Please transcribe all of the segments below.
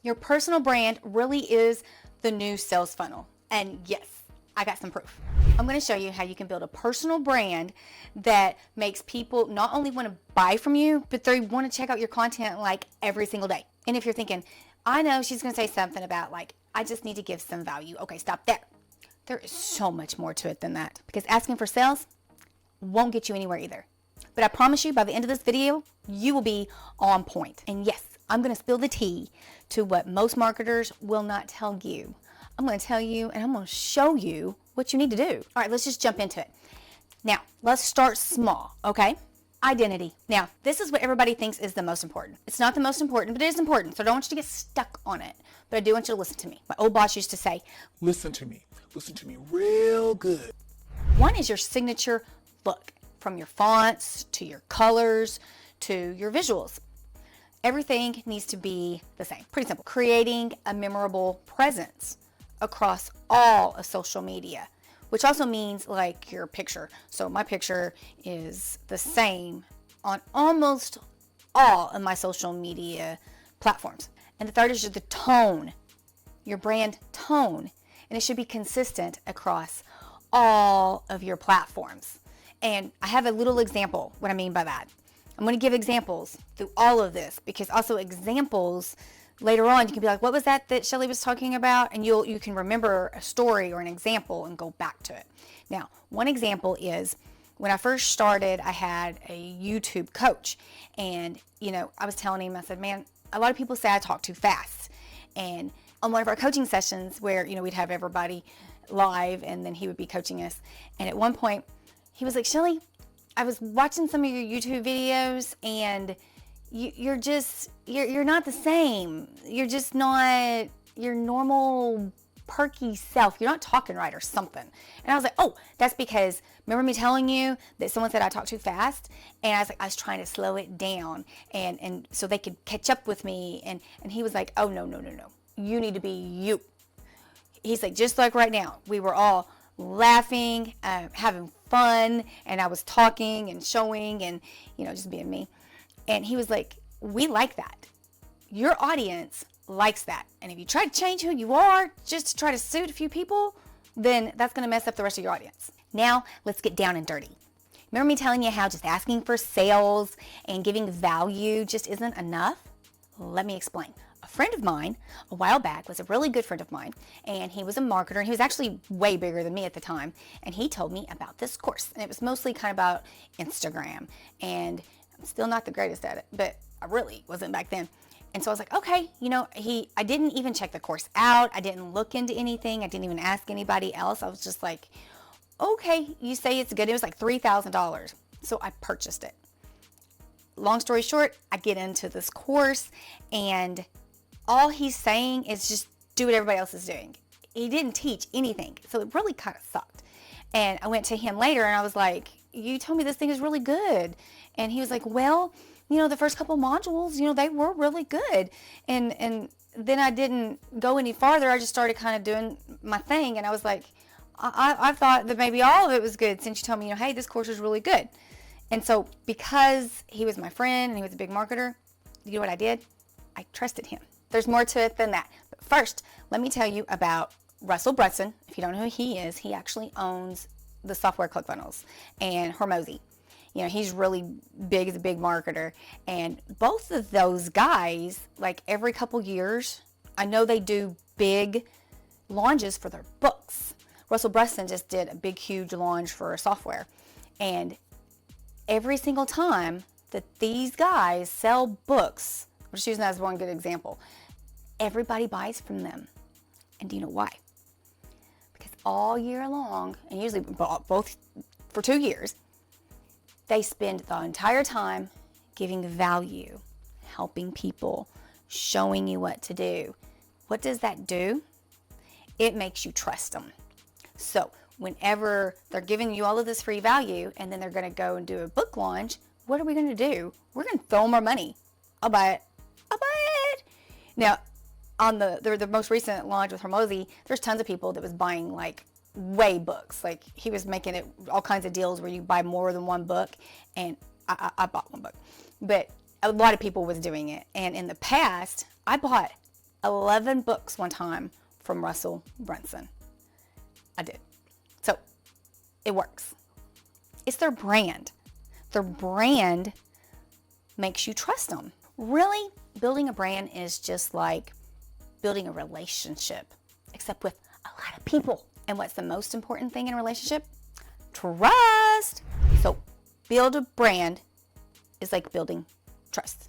Your personal brand really is the new sales funnel. And yes, I got some proof. I'm going to show you how you can build a personal brand that makes people not only want to buy from you, but they want to check out your content like every single day. And if you're thinking, I know she's going to say something about like, I just need to give some value. Okay, stop there. There is so much more to it than that, because asking for sales won't get you anywhere either. But I promise you, by the end of this video, you will be on point. And yes, I'm going to spill the tea to what most marketers will not tell you. I'm going to tell you, and I'm going to show you what you need to do. All right, let's just jump into it. Now, let's start small, okay? Identity. Now, this is what everybody thinks is the most important. It's not the most important, but it is important, so I don't want you to get stuck on it. But I do want you to listen to me. My old boss used to say, listen to me real good. One is your signature look, from your fonts to your colors to your visuals. Everything needs to be the same. Pretty simple. Creating a memorable presence across all of social media, which also means like your picture. So my picture is the same on almost all of my social media platforms. And the third is the tone, your brand tone. And it should be consistent across all of your platforms. And I have a little example, what I mean by that. I'm going to give examples through all of this, because also examples later on, you can be like, what was that Shelly was talking about? And you can remember a story or an example and go back to it. Now, one example is when I first started, I had a YouTube coach, and, I was telling him, I said, man, a lot of people say I talk too fast. And on one of our coaching sessions where, we'd have everybody live and then he would be coaching us. And at one point he was like, Shelly, I was watching some of your YouTube videos and you're not the same. You're just not your normal perky self. You're not talking right or something. And I was like, oh, that's because remember me telling you that someone said I talk too fast? And I was like, I was trying to slow it down and so they could catch up with me. And he was like, oh, no. You need to be you. He's like, just like right now, we were all laughing, having fun, and I was talking and showing and, just being me. And he was like, we like that. Your audience likes that. And if you try to change who you are just to try to suit a few people, then that's going to mess up the rest of your audience. Now, let's get down and dirty. Remember me telling you how just asking for sales and giving value just isn't enough? Let me explain. A friend of mine a while back was a really good friend of mine, and he was a marketer, and he was actually way bigger than me at the time, and he told me about this course, and it was mostly kind of about Instagram, and I'm still not the greatest at it, but I really wasn't back then. And so I was like, okay, I didn't even check the course out. I didn't look into anything. I didn't even ask anybody else. I was just like, okay, you say it's good. It was like $3,000. So I purchased it. Long story short, I get into this course, and all he's saying is just do what everybody else is doing. He didn't teach anything. So it really kind of sucked. And I went to him later and I was like, you told me this thing is really good. And he was like, well, the first couple modules, they were really good. And then I didn't go any farther. I just started kind of doing my thing. And I was like, I thought that maybe all of it was good since you told me, hey, this course is really good. And so because he was my friend and he was a big marketer, you know what I did? I trusted him. There's more to it than that. But first, let me tell you about Russell Brunson. If you don't know who he is, he actually owns the software ClickFunnels and Hormozy. He's really big, he's a big marketer. And both of those guys, like every couple years, I know they do big launches for their books. Russell Brunson just did a big, huge launch for software. And every single time that these guys sell books, I'm just using that as one good example, everybody buys from them. And do you know why? Because all year long, and usually both for 2 years, they spend the entire time giving value, helping people, showing you what to do. What does that do? It makes you trust them. So whenever they're giving you all of this free value and then they're going to go and do a book launch, what are we going to do? We're going to throw them our money. I'll buy it. Now, on the most recent launch with Hormozy, there's tons of people that was buying like way books. Like he was making it all kinds of deals where you buy more than one book, and I bought one book. But a lot of people was doing it. And in the past, I bought 11 books one time from Russell Brunson. I did. So it works. It's their brand. Their brand makes you trust them. Really, building a brand is just like building a relationship, except with a lot of people. And what's the most important thing in a relationship? Trust. So build a brand is like building trust.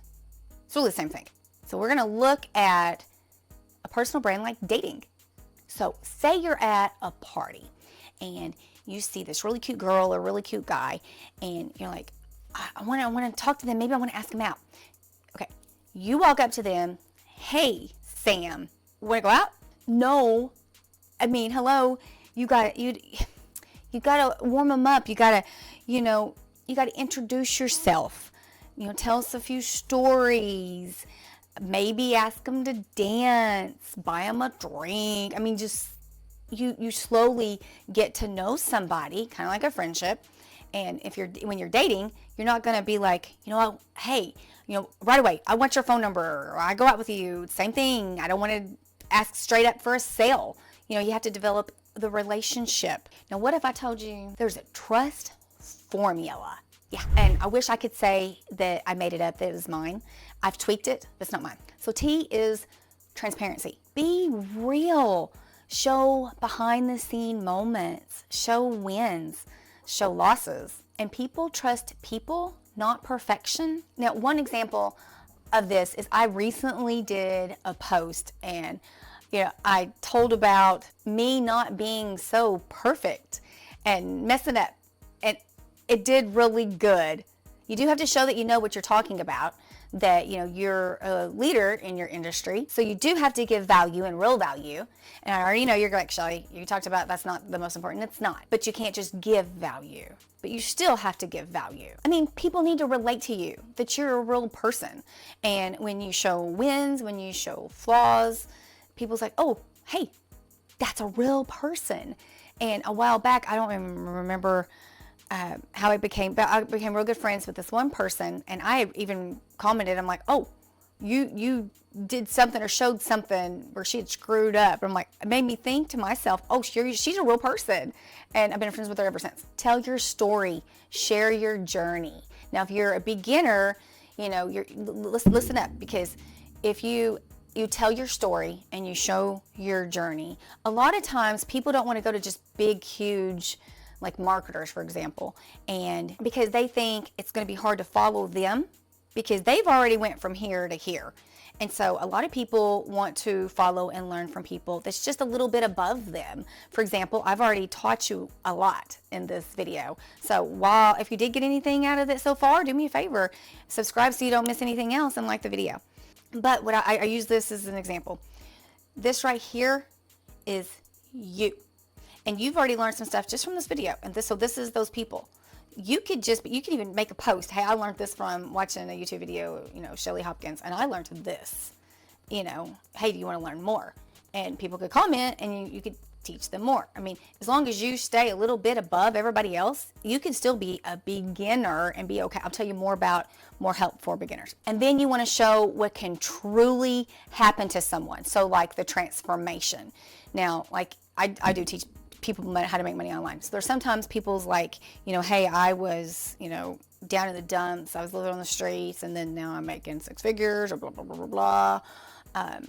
It's really the same thing. So we're gonna look at a personal brand like dating. So say you're at a party and you see this really cute girl or really cute guy and you're like, I wanna talk to them, maybe I wanna ask them out. Okay, you walk up to them, hey, Sam, wanna go out? No, I mean, hello, you gotta warm them up. You gotta introduce yourself. Tell us a few stories. Maybe ask them to dance. Buy them a drink. I mean, just you slowly get to know somebody, kind of like a friendship. And when you're dating, you're not gonna be like, hey, right away, I want your phone number, or I go out with you. Same thing. I don't want to ask straight up for a sale. You have to develop the relationship. Now, what if I told you there's a trust formula? Yeah, and I wish I could say that I made it up, that it was mine. I've tweaked it, but it's not mine. So T is transparency. Be real. Show behind the scene moments. Show wins. Show losses. And people trust people, not perfection. Now, one example of this is I recently did a post and I told about me not being so perfect and messing up, and it did really good. You do have to show that you know what you're talking about, that you're a leader in your industry, so you do have to give value and real value. And I already know you're like, Shelly, you talked about that's not the most important. It's not, but you can't just give value, but you still have to give value. I mean, people need to relate to you, that you're a real person. And when you show wins, when you show flaws, people's like, oh, hey, that's a real person. And a while back, I don't even remember how I became real good friends with this one person. And I even commented, I'm like, oh, you did something or showed something where she had screwed up. I'm like, it made me think to myself, oh, she's a real person. And I've been friends with her ever since. Tell your story, share your journey. Now, if you're a beginner, listen up, because if you tell your story and you show your journey, a lot of times people don't want to go to just big, huge, like marketers, for example, and because they think it's going to be hard to follow them because they've already went from here to here. And so a lot of people want to follow and learn from people that's just a little bit above them. For example, I've already taught you a lot in this video. So if you did get anything out of it so far, do me a favor, subscribe so you don't miss anything else and like the video. But what I use this as an example. This right here is you. And you've already learned some stuff just from this video. And this is those people. You could even make a post. Hey, I learned this from watching a YouTube video, Shelly Hopkins, and I learned this. Hey, do you want to learn more? And people could comment and you could teach them more. I mean, as long as you stay a little bit above everybody else, you can still be a beginner and be okay. I'll tell you more about more help for beginners. And then you want to show what can truly happen to someone. So like the transformation. Now, like I do teach people how to make money online. So there's sometimes people's like, hey, I was, down in the dumps. I was living on the streets and then now I'm making 6 figures or blah, blah, blah, blah, blah.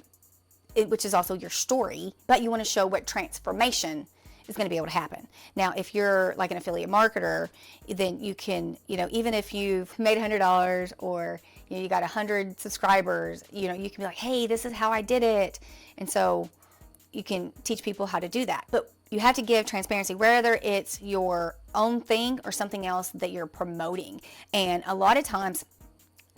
Which is also your story, but you want to show what transformation is going to be able to happen. Now, if you're like an affiliate marketer, then you can, even if you've made $100 or you got 100 subscribers, you can be like, hey, this is how I did it. And so you can teach people how to do that. But you have to give transparency, whether it's your own thing or something else that you're promoting. And a lot of times,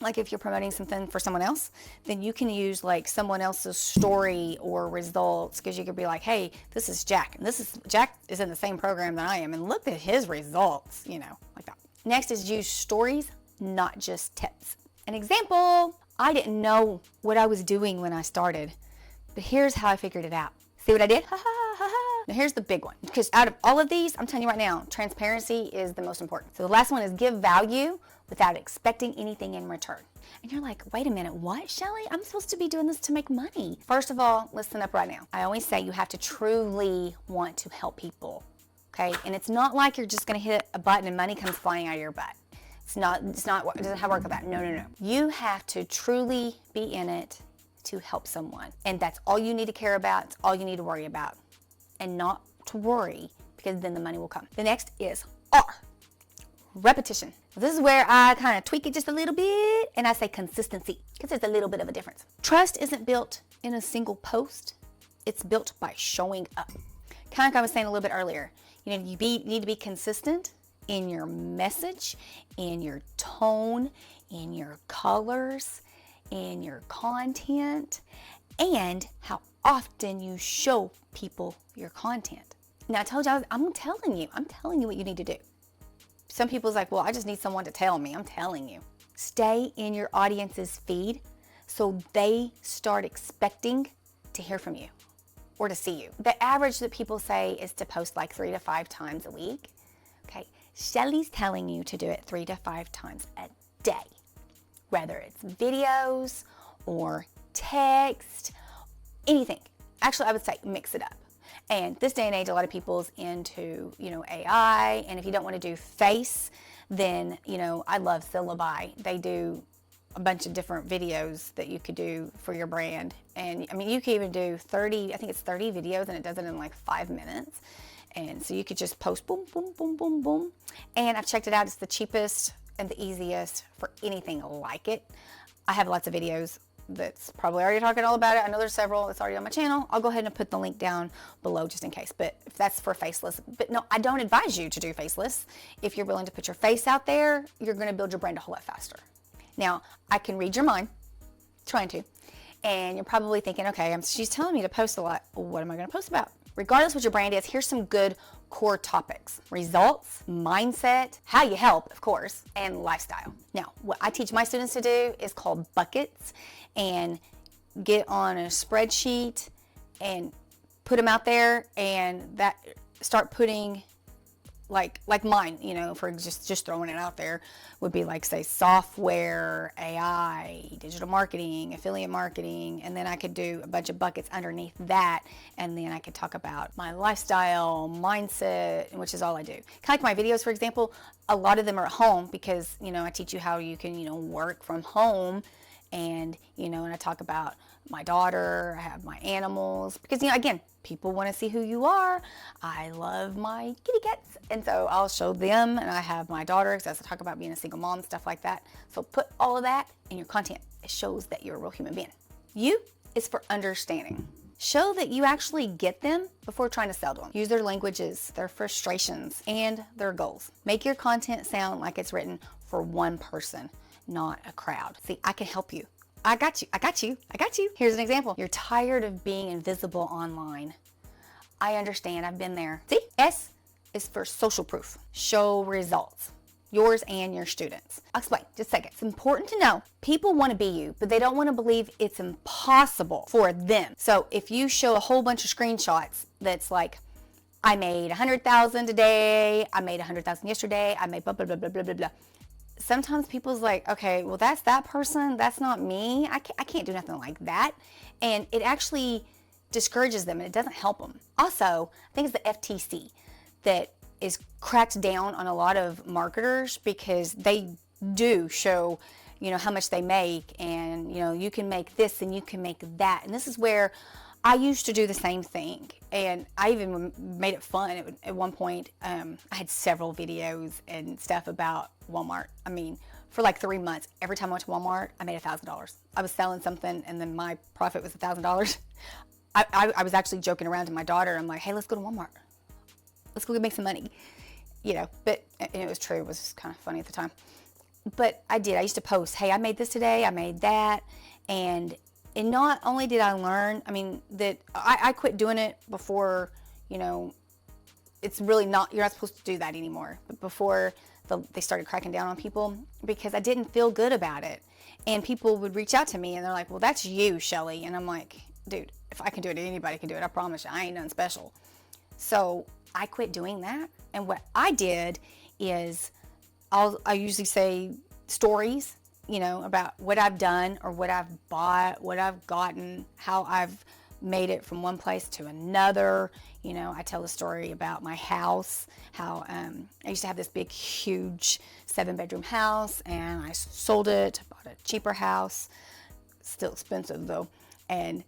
like if you're promoting something for someone else, then you can use like someone else's story or results, because you could be like, hey, this is Jack, and Jack is in the same program that I am, and look at his results, like that. Next is use stories, not just tips. An example, I didn't know what I was doing when I started, but here's how I figured it out. See what I did? Ha ha ha ha. Now here's the big one, because out of all of these, I'm telling you right now, transparency is the most important. So the last one is give value without expecting anything in return. And you're like, wait a minute, what, Shelly? I'm supposed to be doing this to make money. First of all, listen up right now. I always say you have to truly want to help people, okay? And it's not like you're just gonna hit a button and money comes flying out of your butt. It doesn't have work with that. No. You have to truly be in it to help someone. And that's all you need to care about. It's all you need to worry about. And not to worry, because then the money will come. The next is R, repetition. This is where I kind of tweak it just a little bit, and I say consistency, because there's a little bit of a difference. Trust isn't built in a single post. It's built by showing up. Kind of like I was saying a little bit earlier. You know, you need to be consistent in your message, in your tone, in your colors, in your content, and how often you show people your content. Now I told you, I'm telling you what you need to do. Some people's like, well, I just need someone to tell me. I'm telling you. Stay in your audience's feed so they start expecting to hear from you or to see you. The average that people say is to post like 3 to 5 times a week. Okay, Shelly's telling you to do it 3 to 5 times a day, whether it's videos or text, anything. Actually, I would say mix it up. And this day and age, a lot of people's into, AI. And if you don't want to do face, then, I love Syllabi. They do a bunch of different videos that you could do for your brand. And I mean, you can even do 30 videos, and it does it in like 5 minutes. And so you could just post boom, boom, boom, boom, boom. And I've checked it out. It's the cheapest and the easiest for anything like it. I have lots of videos that's probably already talking all about it. I know there's several that's already on my channel. I'll go ahead and put the link down below just in case. But if that's for faceless, but no, I don't advise you to do faceless. If you're willing to put your face out there, you're going to build your brand a whole lot faster. Now, I can read your mind, trying to, and you're probably thinking, okay, she's telling me to post a lot. What am I going to post about? Regardless what your brand is, here's some good core topics: results, mindset, how you help, of course, and lifestyle. Now, what I teach my students to do is called buckets, and get on a spreadsheet and put them out there, and that start putting like mine, for just throwing it out there, would be like, say, software, AI, digital marketing, affiliate marketing, and then I could do a bunch of buckets underneath that, and then I could talk about my lifestyle, mindset, which is all I do. Kind of like my videos, for example, a lot of them are at home because, I teach you how you can, work from home, and, and I talk about my daughter, I have my animals, because, again, people want to see who you are. I love my kitty cats, and so I'll show them, and I have my daughter, because I talk about being a single mom, stuff like that. So put all of that in your content. It shows that you're a real human being. U is for understanding. Show that you actually get them before trying to sell to them. Use their languages, their frustrations, and their goals. Make your content sound like it's written for one person, not a crowd. See, I can help you. I got you. Here's an example. You're tired of being invisible online. I understand. I've been there. See? S is for social proof. Show results. Yours and your students. I'll explain. Just a second. It's important to know people want to be you, but they don't want to believe it's impossible for them. So if you show a whole bunch of screenshots that's like, I made 100,000 today, I made 100,000 yesterday, I made blah, blah, blah, blah, blah, blah, blah. Sometimes people's like, okay, well, that's that person. That's not me. I can't do nothing like that. And it actually discourages them, and it doesn't help them. Also, I think it's the FTC that is cracked down on a lot of marketers, because they do show, how much they make, and, you can make this and you can make that. And this is where I used to do the same thing, and I even made it fun. At one point, I had several videos and stuff about Walmart. I mean, for like 3 months, every time I went to Walmart, I made $1,000. I was selling something, and then my profit was $1,000. I was actually joking around to my daughter. I'm like, hey, let's go to Walmart. Let's go make some money. But it was true. It was just kind of funny at the time. But I used to post, hey, I made this today, I made that. And not only did I learn, that I quit doing it before, it's really not, you're not supposed to do that anymore. But before they started cracking down on people, because I didn't feel good about it. And people would reach out to me, and they're like, well, that's you, Shelly. And I'm like, dude, if I can do it, anybody can do it. I promise you, I ain't nothing special. So I quit doing that. And what I did is I usually say stories, about what I've done or what I've bought, what I've gotten, how I've made it from one place to another. I tell a story about my house, how I used to have this big, huge 7-bedroom house, and I sold it, bought a cheaper house, still expensive though. And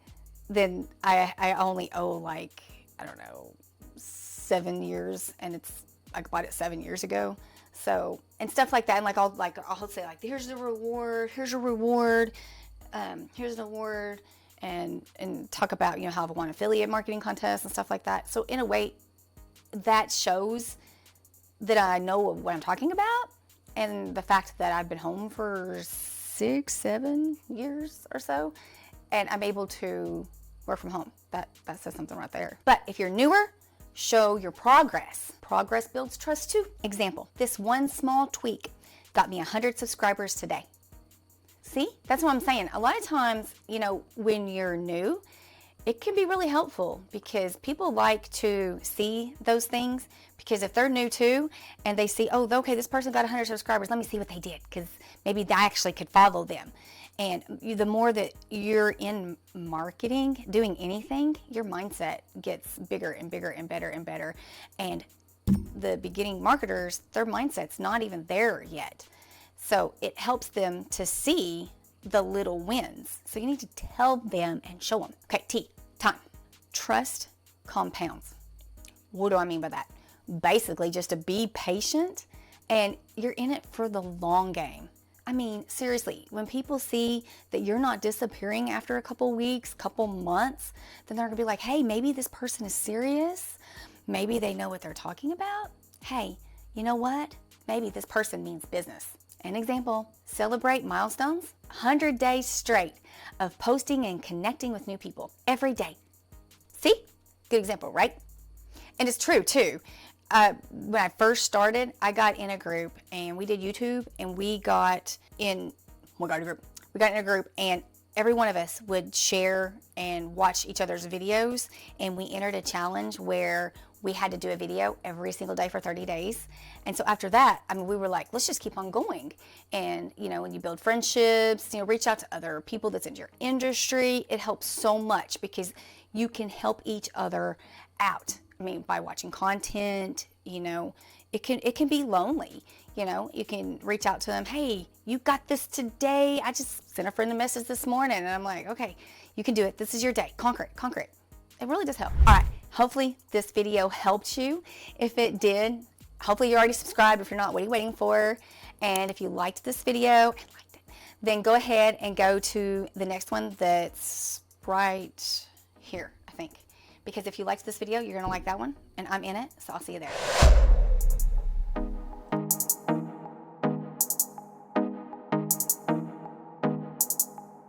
then I only owe like, I don't know, 7 years, and I bought it 7 years ago. So, and stuff like that. And I'll say like, here's the reward, here's your reward, here's the award, and talk about, how I've won affiliate marketing contests and stuff like that. So in a way, that shows that I know what I'm talking about. And the fact that I've been home for 6-7 years or so, and I'm able to work from home. That says something right there. But if you're newer, show your progress. Progress builds trust too. Example, this one small tweak got me 100 subscribers today. See, that's what I'm saying. A lot of times, when you're new, it can be really helpful because people like to see those things, because if they're new too and they see, oh, okay, this person got 100 subscribers, let me see what they did, because maybe I actually could follow them. And the more that you're in marketing, doing anything, your mindset gets bigger and bigger and better and better. And the beginning marketers, their mindset's not even there yet. So it helps them to see the little wins. So you need to tell them and show them. Okay, time. Trust compounds. What do I mean by that? Basically, just to be patient, and you're in it for the long game. I mean, seriously, when people see that you're not disappearing after a couple weeks, couple months, then they're gonna be like, hey, maybe this person is serious. Maybe they know what they're talking about. Hey, you know what? Maybe this person means business. An example, celebrate milestones, 100 days straight of posting and connecting with new people every day. See? Good example, right? And it's true too. When I first started, I got in a group and we did YouTube, and we got in a group, and every one of us would share and watch each other's videos, and we entered a challenge where we had to do a video every single day for 30 days. And so after that, we were like, let's just keep on going. And, when you build friendships, reach out to other people that's in your industry. It helps so much because you can help each other out. By watching content, it can be lonely. You can reach out to them. Hey, you got this today. I just sent a friend a message this morning, and I'm like, okay, you can do it. This is your day. Conquer it. It really does help. All right. Hopefully this video helped you. If it did, hopefully you're already subscribed. If you're not, what are you waiting for? And if you liked this video, then go ahead and go to the next one that's right here, I think. Because if you liked this video, you're gonna like that one, and I'm in it, so I'll see you there.